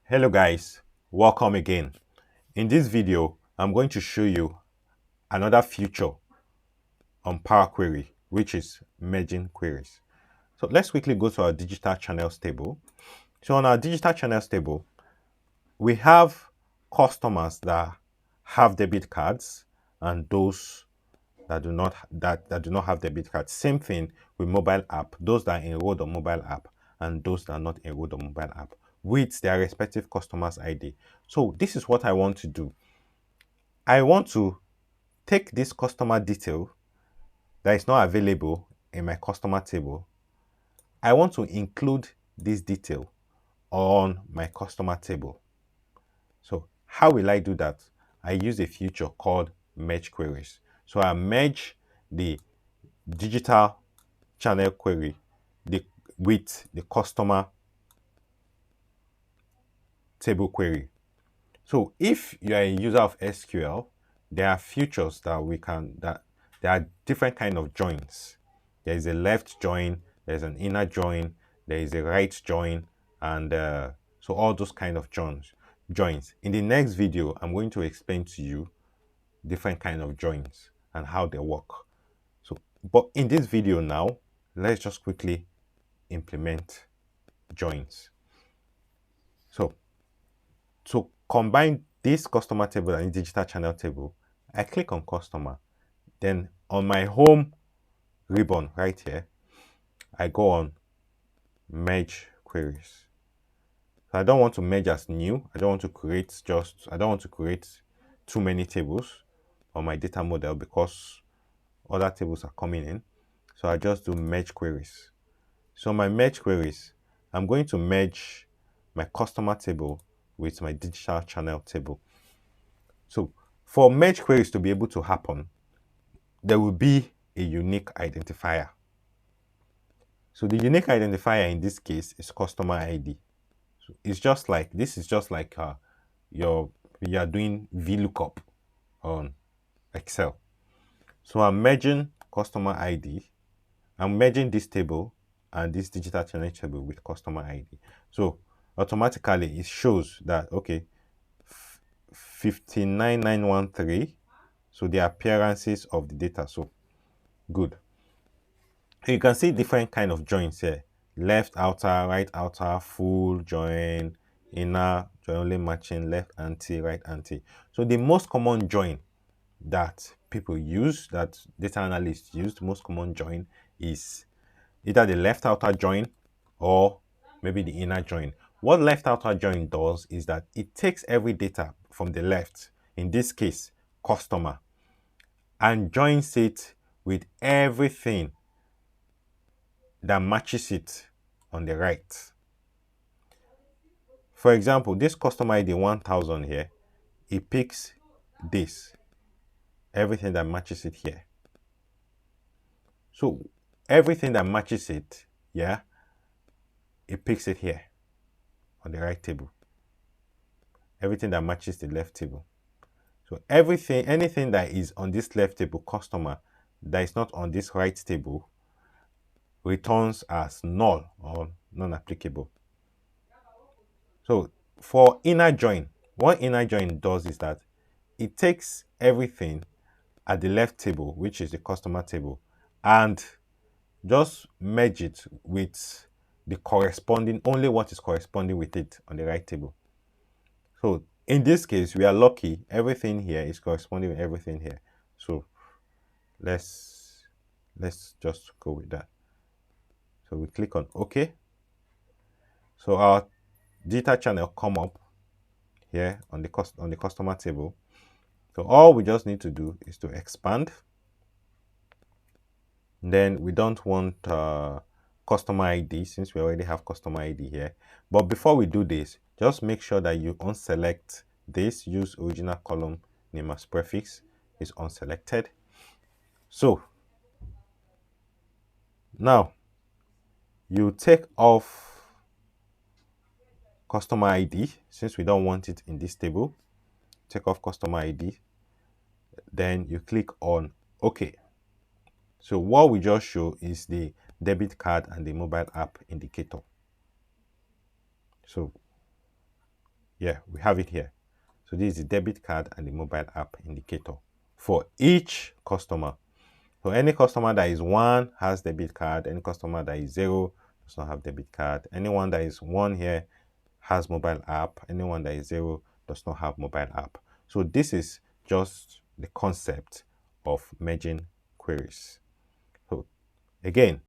Hello guys, welcome again. In this video, I'm going to show you another feature on Power Query, which is merging queries. So let's quickly go to our digital channels table. So on our digital channels table, we have customers that have debit cards and those that do not have debit cards. Same thing with mobile app, those that are enrolled on mobile app and those that are not enrolled on mobile app with their respective customers ID. So this is what I want to do. I want to take this customer detail that is not available in my customer table. I want to include this detail on my customer table. So how will I do that? I use a feature called merge queries. So I merge the digital channel query with the customer table query. So if you are a user of SQL, there are features that there are different kind of joins. There is a left join, there's an inner join, there is a right join, and so all those kind of joins. In the next video, I'm going to explain to you different kind of joins and how they work. So, but in this video now, let's just quickly implement joins. So to combine this customer table and digital channel table, I click on customer. Then on my home ribbon right here, I go on merge queries. So I don't want to merge as new. I don't want to create too many tables on my data model because other tables are coming in. So I just do merge queries. So my merge queries, I'm going to merge my customer table with my digital channel table. So for merge queries to be able to happen, there will be a unique identifier. So the unique identifier in this case is customer ID. So this is just like you are doing VLOOKUP on Excel. So I'm merging customer ID. I'm merging this table and this digital channel table with customer ID. So automatically it shows that, okay, 59913. So the appearances of the data. So good. So you can see different kind of joins here. Left outer, right outer, full join, inner join only matching, left anti, right anti. So the most common join that people use, that data analysts use, the most common join is either the left outer join or maybe the inner join. What left outer join does is that it takes every data from the left, in this case, customer, and joins it with everything that matches it on the right. For example, this customer ID 1000 here, it picks this, everything that matches it here. So everything that matches it, yeah, it picks it here on the right table. Everything that matches the left table. So anything that is on this left table customer that is not on this right table returns as null or non-applicable. So for inner join, what inner join does is that it takes everything at the left table, which is the customer table, and just merge it with only what is corresponding with it on the right table. So in this case, we are lucky. Everything here is corresponding with everything here. So let's just go with that. So we click on OK. So our data channel come up here on the customer table. So all we just need to do is to expand. Then we don't want customer ID since we already have customer ID here. But before we do this, just make sure that you unselect this. Use original column name as prefix is unselected. So now you take off customer ID since we don't want it in this table. Take off customer ID. Then you click on OK. So what we just show is the debit card and the mobile app indicator. So Yeah, we have it here. So this is the debit card and the mobile app indicator for each customer. So any customer that is 1 has debit card. Any customer that is 0 does not have debit card. Anyone that is 1 here has mobile app. Anyone that is 0 does not have mobile app. So this is just the concept of merging queries. So again,